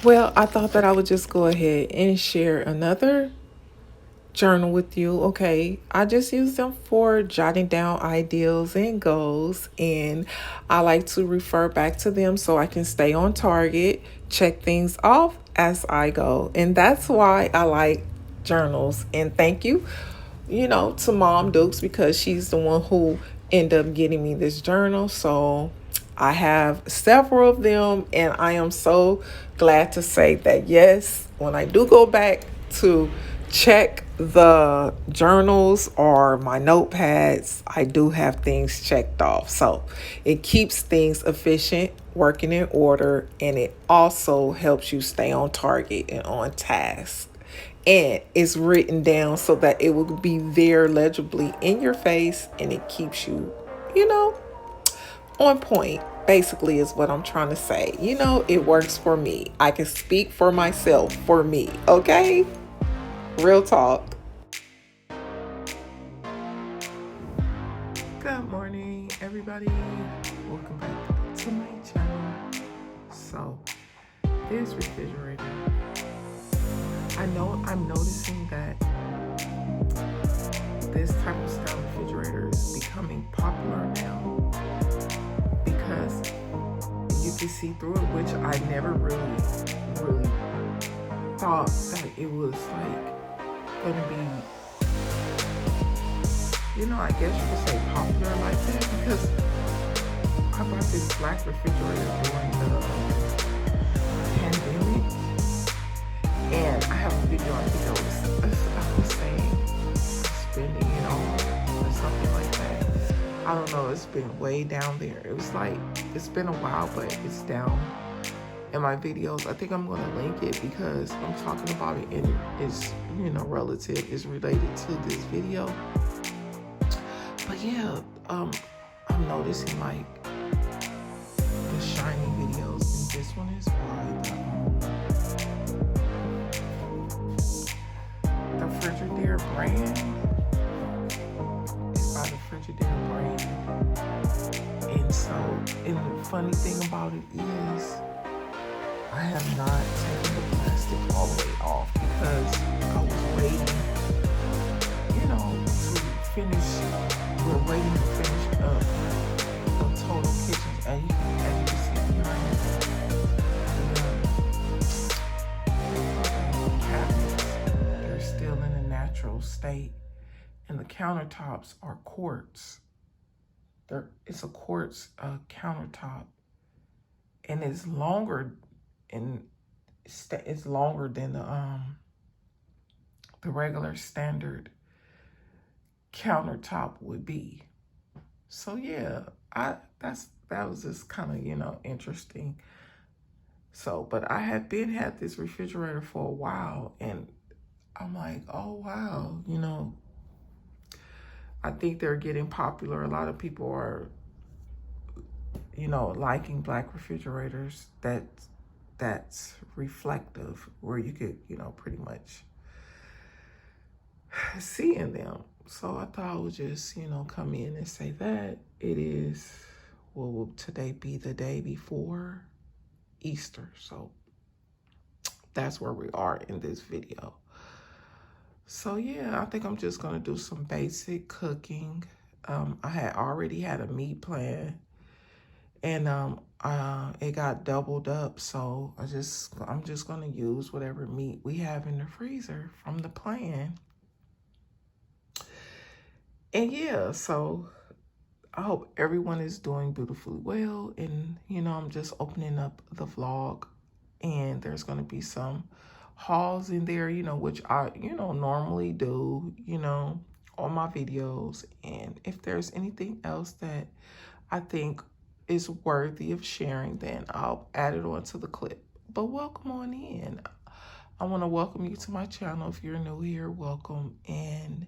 Well, I thought that I would just go ahead and share another journal with you. Okay, I just use them for jotting down ideals and goals, and I like to refer back to them so I can stay on target, check things off as I go. And that's why I like journals. And thank you, to Mom Dukes, because she's the one who ended up getting me this journal. So I have several of them, and I am so glad to say that yes, when I do go back to check the journals or my notepads, I do have things checked off. So it keeps things efficient, working in order, and it also helps you stay on target and on task. And it's written down so that it will be there legibly in your face, and it keeps you, you know, on point. Basically, is what I'm trying to say. It works for me. I can speak for myself, for me. Okay? Real talk. Good morning, everybody. Welcome back to my channel. So, this refrigerator, I'm noticing that this type of style refrigerator is becoming popular now because you can see through it, which I never really thought that it was like gonna be, I guess you could say popular like that, because I bought this black refrigerator during the pandemic, and I have a video, I think I was saying spending it all or something like that. I don't know, it's been way down there. It's been a while, but it's down in my videos. I think I'm going to link it because I'm talking about it and it's, relative, is related to this video. But yeah, I'm noticing like the shiny videos, and this one is by the Frigidaire brand. It's by the Frigidaire brand. And the funny thing about it is, I have not taken the plastic all the way off because I was waiting, to finish. We're waiting to finish up the total kitchen, and you can see behind the cabinets. They're still in a natural state, and the countertops are quartz. It's a quartz countertop, and it's longer and it's longer than the regular standard countertop would be. So yeah, that was just kind of interesting. So, but I had this refrigerator for a while, and I'm like, oh wow, I think they're getting popular. A lot of people are, liking black refrigerators that's reflective, where you could, pretty much see in them. So I thought I would just, come in and say that it is, will today be the day before Easter. So that's where we are in this video. So yeah, I think I'm just gonna do some basic cooking. I had already had a meat plan, and it got doubled up. So I'm just gonna use whatever meat we have in the freezer from the plan. And yeah, so I hope everyone is doing beautifully well. And, I'm just opening up the vlog, and there's going to be some hauls in there, which I, normally do, on my videos. And if there's anything else that I think is worthy of sharing, then I'll add it onto the clip. But welcome on in. I want to welcome you to my channel. If you're new here, welcome. And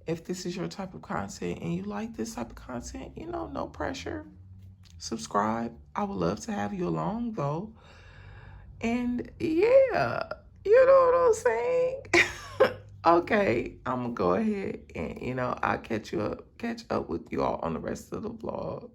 if this is your type of content and you like this type of content, no pressure. Subscribe. I would love to have you along though. And yeah, you know what I'm saying? Okay, I'm gonna go ahead and I'll catch up with you all on the rest of the vlog.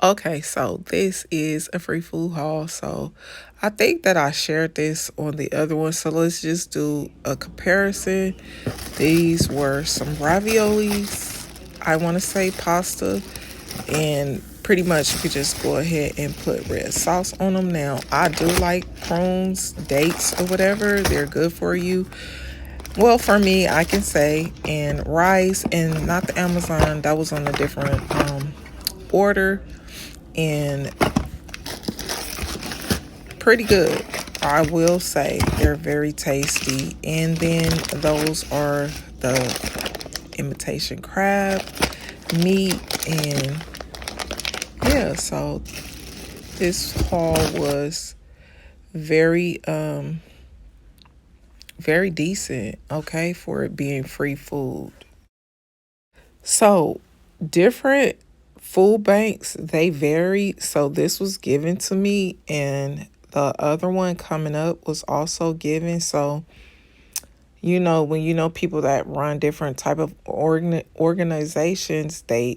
Okay, so this is a free food haul. So I think that I shared this on the other one. So let's just do a comparison. These were some raviolis, I want to say pasta, and pretty much you could just go ahead and put red sauce on them. Now, I do like prunes, dates, or whatever. They're good for you. Well, for me, I can say, and rice, and not the Amazon, that was on a different order, and pretty good. I will say they're very tasty. And then those are the imitation crab meat, and yeah, so this haul was very very decent, okay, for it being free food. So different food banks, they vary. So this was given to me, and the other one coming up was also given. So when people that run different type of organizations, they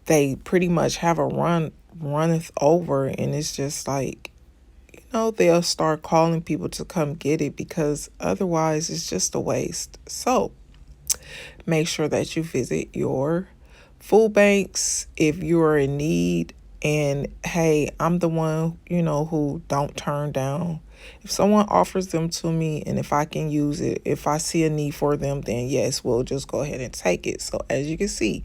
they pretty much have a runneth over, and it's just like they'll start calling people to come get it, because otherwise it's just a waste. So make sure that you visit your food banks if you are in need. And hey, I'm the one, who don't turn down. If someone offers them to me, and if I can use it, if I see a need for them, then yes, we'll just go ahead and take it. So as you can see,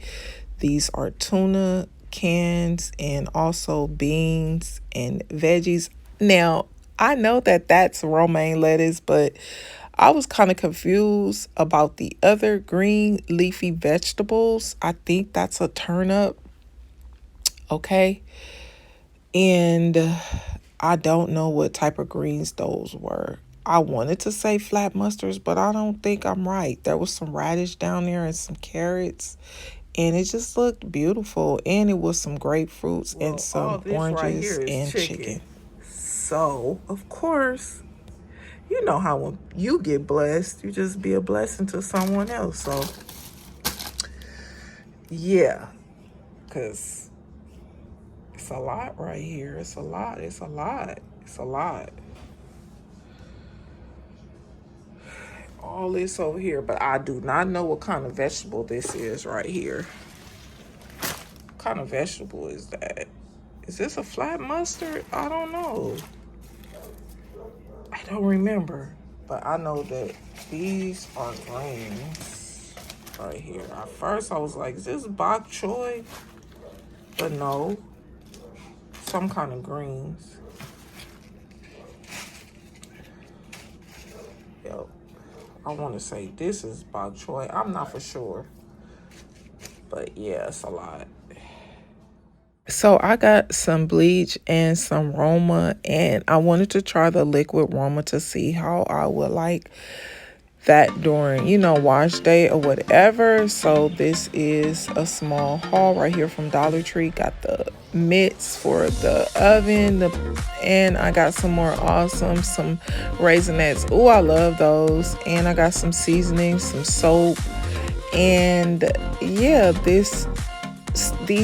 these are tuna cans and also beans and veggies. Now, I know that that's romaine lettuce, but I was kind of confused about the other green leafy vegetables. I think that's a turnip, okay? And I don't know what type of greens those were. I wanted to say flat mustards, but I don't think I'm right. There was some radish down there and some carrots, and it just looked beautiful. And it was some grapefruits and some oranges and chicken. So, of course, you know how when you get blessed, you just be a blessing to someone else. So, yeah, because it's a lot right here. It's a lot. It's a lot. It's a lot. All this over here, but I do not know what kind of vegetable this is right here. What kind of vegetable is that? Is this a flat mustard? I don't know. I don't remember, but I know that these are greens right here. At first I was like, is this bok choy? But no, some kind of greens. Yo, I want to say this is bok choy. I'm not for sure, but yeah, it's a lot. So I got some bleach and some Roma, and I wanted to try the liquid Roma to see how I would like that during, wash day or whatever. So this is a small haul right here from Dollar Tree. Got the mitts for the oven, and I got some more some Raisinets. Oh, I love those. And I got some seasonings, some soap, and yeah, these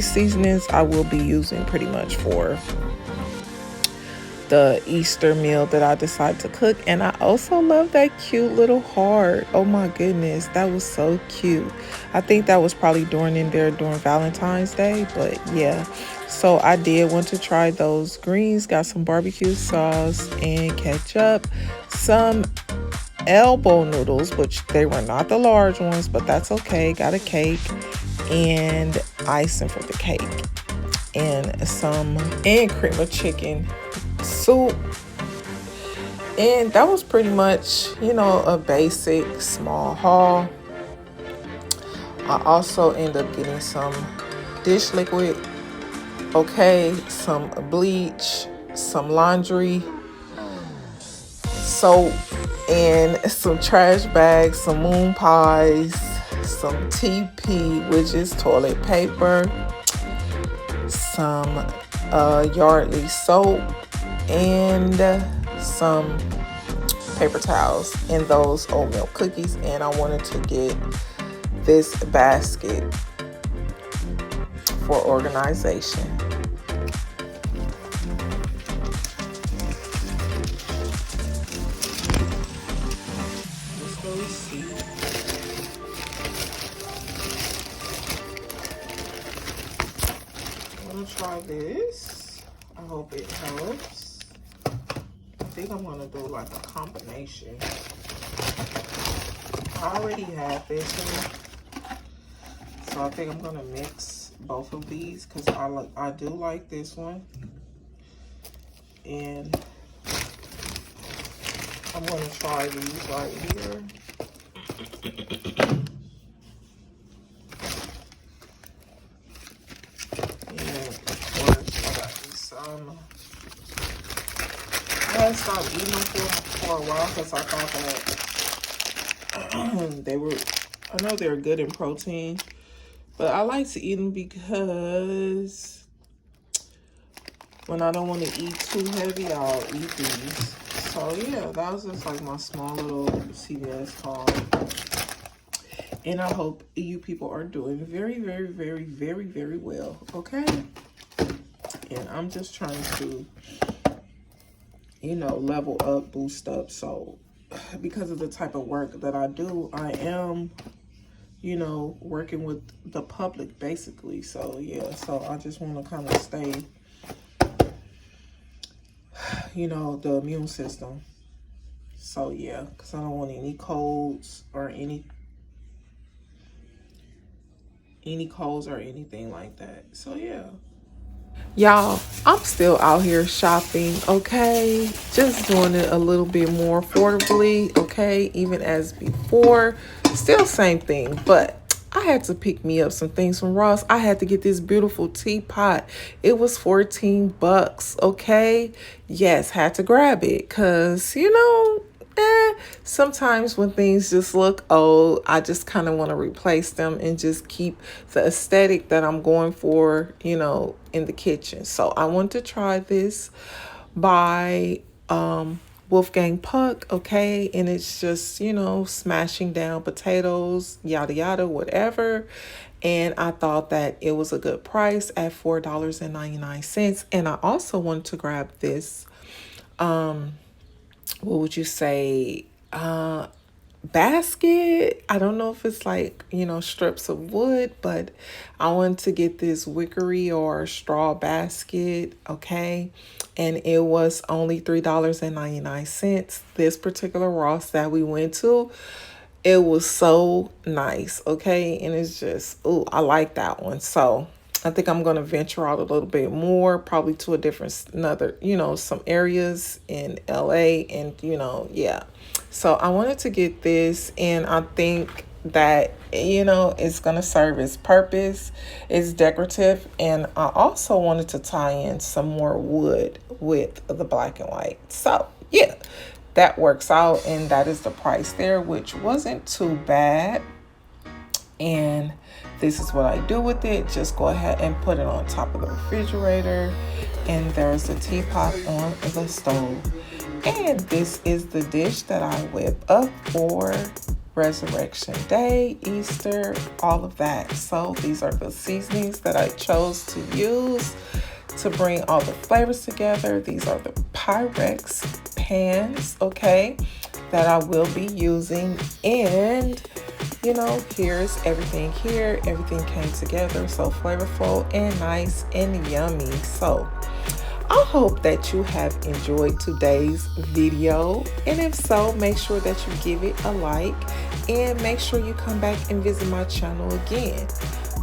seasonings I will be using pretty much for the Easter meal that I decided to cook. And I also love that cute little heart. Oh my goodness, that was so cute. I think that was probably during Valentine's Day, but yeah. So I did want to try those greens. Got some barbecue sauce and ketchup, some elbow noodles, which they were not the large ones, but that's okay. Got a cake and icing for the cake, and cream of chicken soup. And that was pretty much, a basic small haul. I also ended up getting some dish liquid, okay, some bleach, some laundry soap, and some trash bags, some moon pies, some TP, which is toilet paper, some Yardley soap, and some paper towels, and those oatmeal cookies. And I wanted to get this basket for organization. Let's go see. I'm gonna try this. I hope it helps. I think I'm gonna do like a combination. I already have this one, so I think I'm gonna mix both of these because I do like this one, and I'm gonna try these right here. And of course, I got these some. I had stopped eating them for a while because I thought that they were, I know they're good in protein, but I like to eat them because when I don't want to eat too heavy, I'll eat these. So yeah, that was just like my small little CVS haul. And I hope you people are doing very, very, very, very, very well, okay? And I'm just trying to, you know, level up, boost up. So because of the type of work that I do, I am, you know, working with the public basically. So yeah, so I just want to kind of stay, you know, the immune system. So yeah, because I don't want any colds or any colds or anything like that. So yeah. Y'all, I'm still out here shopping, okay? Just doing it a little bit more affordably, okay? Even as before. Still same thing, but I had to pick me up some things from Ross. I had to get this beautiful teapot. It was 14 bucks, okay? Yes, had to grab it because, you know, sometimes when things just look old, I just kind of want to replace them and just keep the aesthetic that I'm going for, you know, in the kitchen. So I want to try this by Wolfgang Puck, okay? And it's just, you know, smashing down potatoes, yada yada, whatever. And I thought that it was a good price at $4.99. And I also wanted to grab this what would you say, basket. I don't know if it's like, you know, strips of wood, but I wanted to get this wickery or straw basket, okay? And it was only $3.99. This particular Ross that we went to, it was so nice, okay? And it's just, oh, I like that one. So I think I'm going to venture out a little bit more, probably to a different, another, you know, some areas in LA and, you know, yeah. So I wanted to get this, and I think that, you know, it's going to serve its purpose. It's decorative. And I also wanted to tie in some more wood with the black and white. So yeah, that works out. And that is the price there, which wasn't too bad. And this is what I do with it. Just go ahead and put it on top of the refrigerator. And there's a teapot on the stove. And this is the dish that I whip up for Resurrection Day, Easter, all of that. So these are the seasonings that I chose to use to bring all the flavors together. These are the Pyrex pans, okay, that I will be using. And you know, here's everything here. Everything came together so flavorful and nice and yummy. So I hope that you have enjoyed today's video. And if so, make sure that you give it a like and make sure you come back and visit my channel again.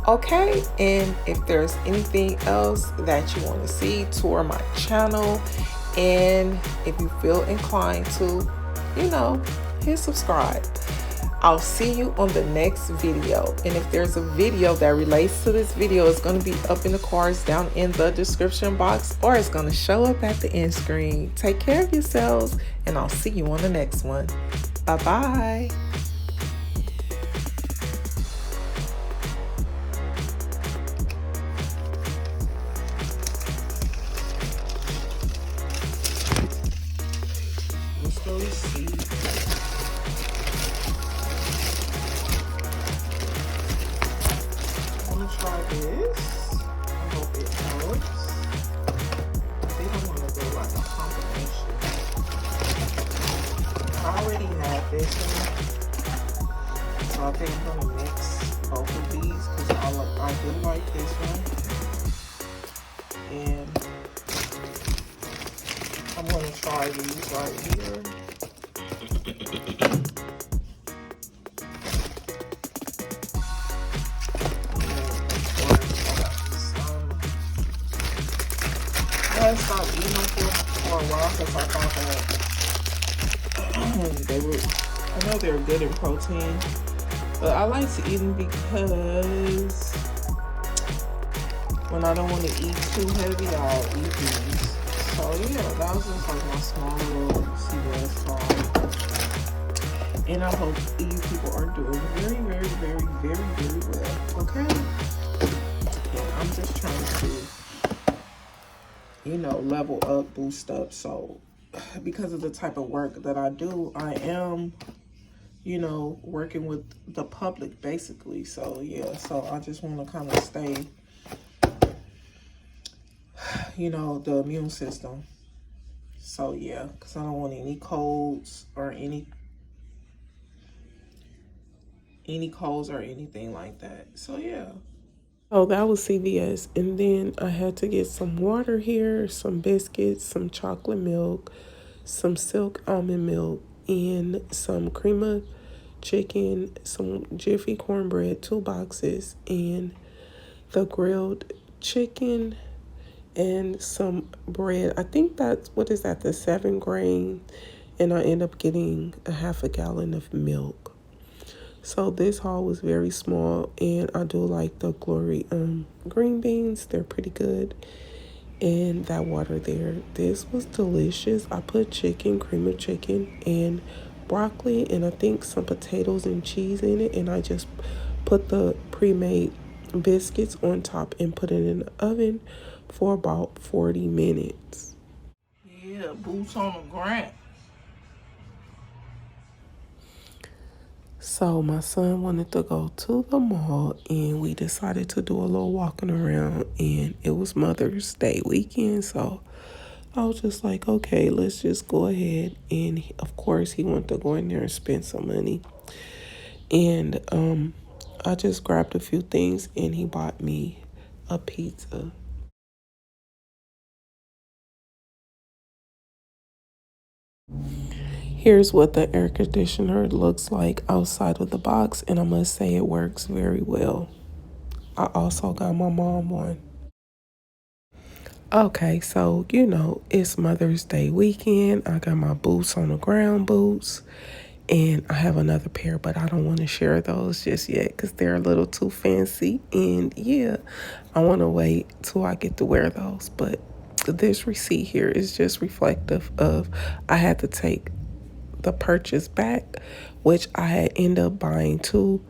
Okay, and if there's anything else that you want to see, tour my channel. And if you feel inclined to, you know, hit subscribe. I'll see you on the next video. And if there's a video that relates to this video, it's going to be up in the cards down in the description box, or it's going to show up at the end screen. Take care of yourselves, and I'll see you on the next one. Bye-bye. Let's go see. Try this. hope it helps. I think I'm gonna do like a combination. I already have this one, so I think I'm gonna mix both of these because I do like this one, and I'm gonna try these right here. I stopped eating them for a while because I thought that they were, I know they're good in protein, but I like to eat them because when I don't want to eat too heavy, I'll eat these. So yeah, that was just like my small little CVS haul. And I hope you people are doing very, very, very, very, very well. Okay? And I'm just trying to, you know, level up, boost up. So because of the type of work that I do, I am, you know, working with the public basically. So yeah, so I just want to kind of stay, you know, the immune system. So yeah, because I don't want any colds or any colds or anything like that. So yeah. Oh, that was CVS. And then I had to get some water here, some biscuits, some chocolate milk, some silk almond milk, and some cream of chicken, some Jiffy cornbread, 2 boxes, and the grilled chicken and some bread. I think that's, what is that, the 7 grain. And I end up getting a half a gallon of milk. So this haul was very small, and I do like the Glory green beans. They're pretty good. And that water there, this was delicious. I put chicken, cream of chicken, and broccoli, and I think some potatoes and cheese in it. And I just put the pre-made biscuits on top and put it in the oven for about 40 minutes. Yeah, boots on the ground. So my son wanted to go to the mall, and we decided to do a little walking around, and it was Mother's Day weekend, so I was just like, okay, let's just go ahead. And of course he wanted to go in there and spend some money. And I just grabbed a few things, and he bought me a pizza. Here's what the air conditioner looks like outside of the box, and I must say it works very well. I also got my mom one. Okay, so you know, it's Mother's Day weekend. I got my boots on the ground boots, and I have another pair, but I don't want to share those just yet because they're a little too fancy. And yeah, I want to wait till I get to wear those. But this receipt here is just reflective of I had to take the purchase back, which I had ended up buying 2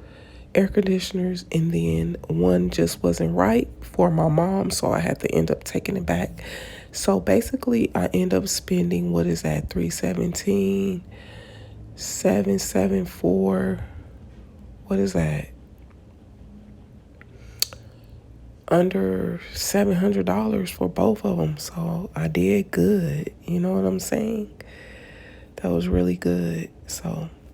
air conditioners, and then one just wasn't right for my mom, so I had to end up taking it back. So basically I end up spending, what is that, 317, 774, what is that, under $700 for both of them. So I did good, you know what I'm saying? That was really good. So